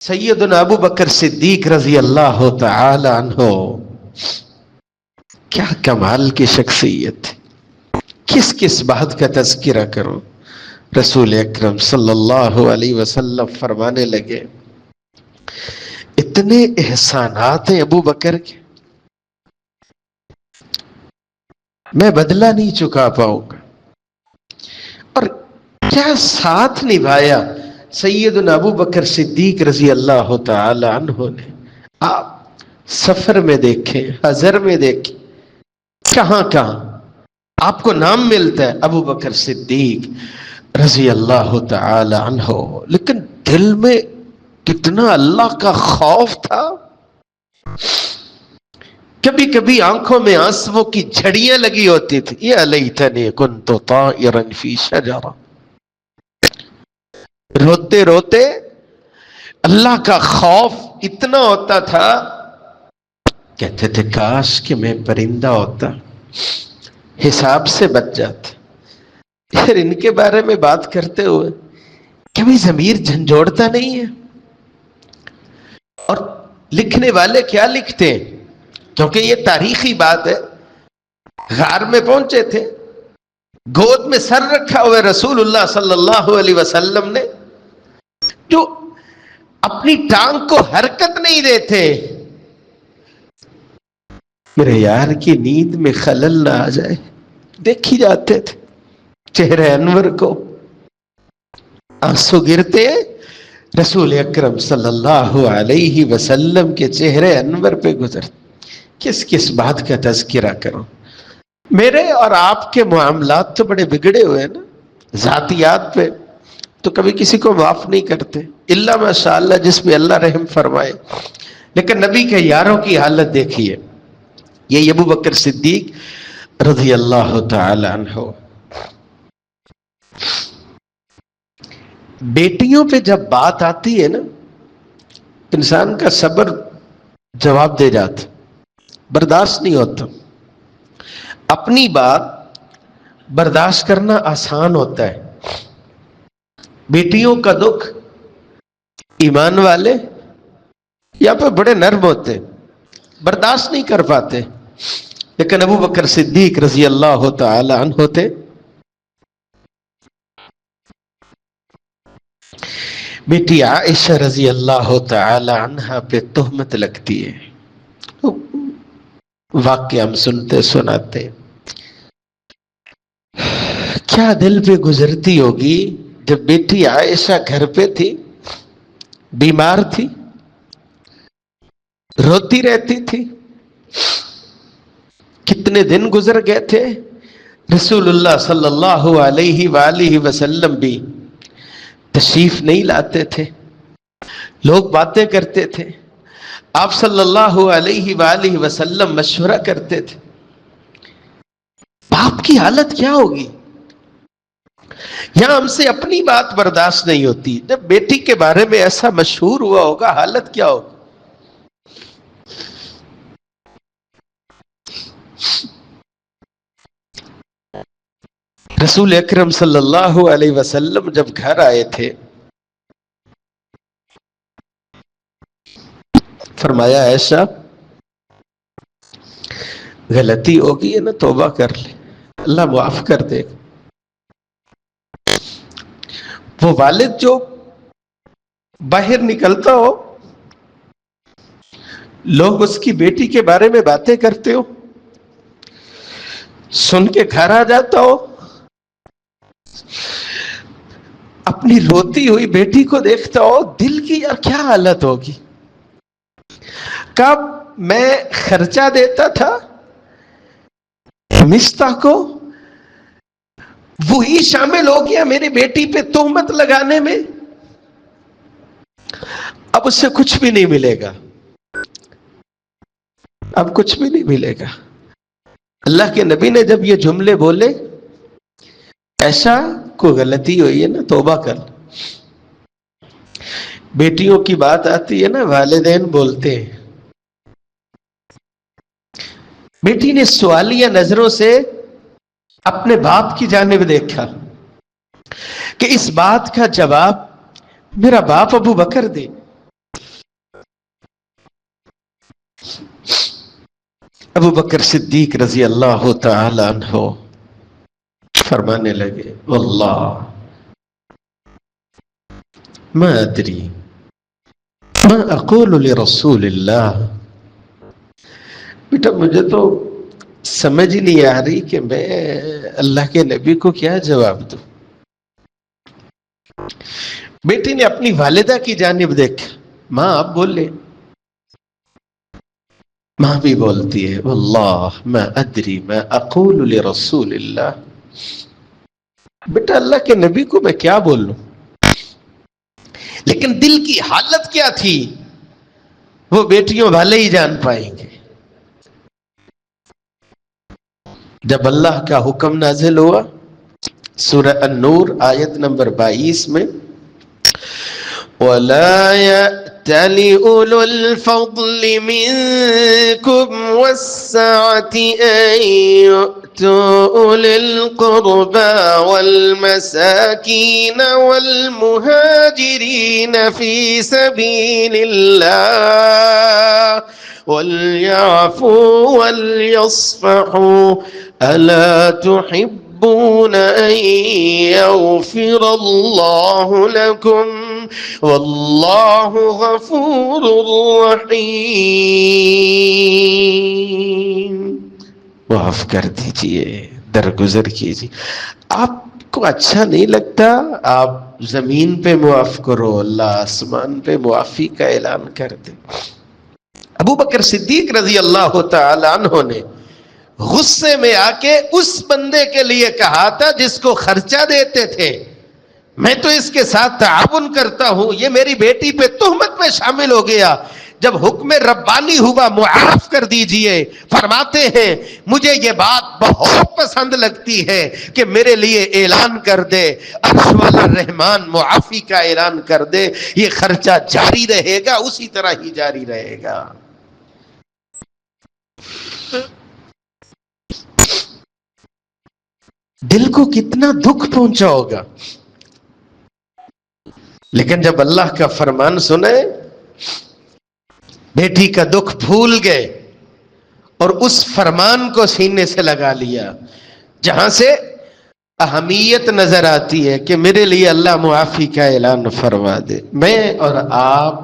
سیدنا ابو بکر صدیق رضی اللہ تعالی عنہ کیا کمال کی شخصیت ہے. کس کس بات کا تذکرہ کرو. رسول اکرم صلی اللہ علیہ وسلم فرمانے لگے اتنے احسانات ہیں ابو بکر کے، میں بدلہ نہیں چکا پاؤں گا. اور کیا ساتھ نبھایا سیدنا ابو بکر صدیق رضی اللہ تعالی عنہ نے. آپ سفر میں دیکھیں، حضر میں دیکھیں، کہاں کہاں آپ کو نام ملتا ہے ابو بکر صدیق رضی اللہ تعالی عنہ، لیکن دل میں کتنا اللہ کا خوف تھا. کبھی کبھی آنکھوں میں آنسووں کی جھڑیاں لگی ہوتی تھی. یا لیتنی کنت طائرا فی شجرہ. روتے روتے اللہ کا خوف اتنا ہوتا تھا، کہتے تھے کاش کہ میں پرندہ ہوتا، حساب سے بچ جاتا. پھر ان کے بارے میں بات کرتے ہوئے کبھی ضمیر جھنجھوڑتا نہیں ہے. اور لکھنے والے کیا لکھتے ہیں، کیونکہ یہ تاریخی بات ہے. غار میں پہنچے تھے، گود میں سر رکھا ہوئے رسول اللہ صلی اللہ علیہ وسلم نے، جو اپنی ٹانگ کو حرکت نہیں دیتے. میرے یار کی نیند میں خلل نہ آ جائے، دیکھی جاتے تھے چہرے انور کو. آنسو گرتے رسول اکرم صلی اللہ علیہ وسلم کے چہرے انور پہ گزر. کس کس بات کا تذکرہ کرو. میرے اور آپ کے معاملات تو بڑے بگڑے ہوئے ہیں نا، ذاتیات پہ تو کبھی کسی کو معاف نہیں کرتے الا ماشاءاللہ جس پہ اللہ رحم فرمائے. لیکن نبی کے یاروں کی حالت دیکھیے. یہ ابو بکر صدیق رضی اللہ تعالی عنہ، بیٹیوں پہ جب بات آتی ہے نا، انسان کا صبر جواب دے جاتا، برداشت نہیں ہوتا. اپنی بات برداشت کرنا آسان ہوتا ہے. بیٹیوں کا دکھ ایمان والے یا پہ بڑے نرم ہوتے، برداشت نہیں کر پاتے. لیکن ابو بکر صدیق رضی اللہ تعالی عنہ تھے. بیٹی عائشہ رضی اللہ تعالی عنہ پہ تہمت لگتی ہے. واقعہ ہم سنتے سناتے، کیا دل پہ گزرتی ہوگی جب بیٹی عائشہ گھر پہ تھی، بیمار تھی، روتی رہتی تھی. کتنے دن گزر گئے تھے، رسول اللہ صلی اللہ علیہ وآلہ وسلم بھی تشریف نہیں لاتے تھے. لوگ باتیں کرتے تھے، آپ صلی اللہ علیہ وآلہ وسلم مشورہ کرتے تھے. باپ کی حالت کیا ہوگی؟ یہاں ہم سے اپنی بات برداشت نہیں ہوتی، جب بیٹی کے بارے میں ایسا مشہور ہوا ہوگا حالت کیا ہوگی؟ رسول اکرم صلی اللہ علیہ وسلم جب گھر آئے تھے، فرمایا عائشہ غلطی ہوگی ہے نا، توبہ کر لے، اللہ معاف کر دے. وہ والد جو باہر نکلتا ہو، لوگ اس کی بیٹی کے بارے میں باتیں کرتے ہو، سن کے گھر آ جاتا ہو، اپنی روتی ہوئی بیٹی کو دیکھتا ہو، دل کی یار کیا حالت ہوگی. کب میں خرچہ دیتا تھا مستہ کو، وہی شامل ہو گیا میری بیٹی پہ تہمت لگانے میں. اب اس سے کچھ بھی نہیں ملے گا، اب کچھ بھی نہیں ملے گا. اللہ کے نبی نے جب یہ جملے بولے، ایسا کوئی غلطی ہوئی ہے نا توبہ کر. بیٹیوں کی بات آتی ہے نا، والدین بولتے ہیں. بیٹی نے سوالیہ نظروں سے اپنے باپ کی جانب دیکھا کہ اس بات کا جواب میرا باپ ابو بکر دے. ابو بکر صدیق رضی اللہ تعالی عنہ فرمانے لگے واللہ ما ادری ما اقول لرسول اللہ، بیٹا مجھے تو سمجھ ہی نہیں آ رہی کہ میں اللہ کے نبی کو کیا جواب دوں۔ بیٹی نے اپنی والدہ کی جانب دیکھا، ماں آپ بولے، ماں بھی بولتی ہے واللہ ما ادری ما اقول لرسول اللہ، بیٹا اللہ کے نبی کو میں کیا بولوں؟ لیکن دل کی حالت کیا تھی وہ بیٹیوں والے ہی جان پائیں گے۔ جب اللہ کا حکم نازل ہوا سورہ النور آیت نمبر 22 میں، وَلَا يَأْتَلِ أُولُو الْفَضْلِ مِنْكُمْ وَالسَّعَةِ أَنْ يُؤْتُوا أُولِي الْقُرْبَى وَالْمَسَاكِينَ وَالْمُهَاجِرِينَ فِي سَبِيلِ اللَّهِ وَلْيَعْفُوا وَلْيَصْفَحُوا أَلَا تُحِبُّونَ أَنْ يَغْفِرَ اللَّهُ لَكُمْ واللہ غفور رحیم۔ معاف کر دیجئے، درگزر کیجئے۔ آپ کو اچھا نہیں لگتا آپ زمین پہ معاف کرو، اللہ آسمان پہ معافی کا اعلان کر دے۔ ابو بکر صدیق رضی اللہ تعالی عنہ نے غصے میں آ کے اس بندے کے لیے کہا تھا جس کو خرچہ دیتے تھے، میں تو اس کے ساتھ تعاون کرتا ہوں، یہ میری بیٹی پہ تہمت میں شامل ہو گیا۔ جب حکم ربانی ہوا معاف کر دیجئے، فرماتے ہیں مجھے یہ بات بہت پسند لگتی ہے کہ میرے لیے اعلان کر دے، عرش والا رحمان معافی کا اعلان کر دے، یہ خرچہ جاری رہے گا، اسی طرح ہی جاری رہے گا۔ دل کو کتنا دکھ پہنچا ہوگا، لیکن جب اللہ کا فرمان سنے بیٹی کا دکھ بھول گئے اور اس فرمان کو سینے سے لگا لیا جہاں سے اہمیت نظر آتی ہے کہ میرے لیے اللہ معافی کا اعلان فرما دے۔ میں اور آپ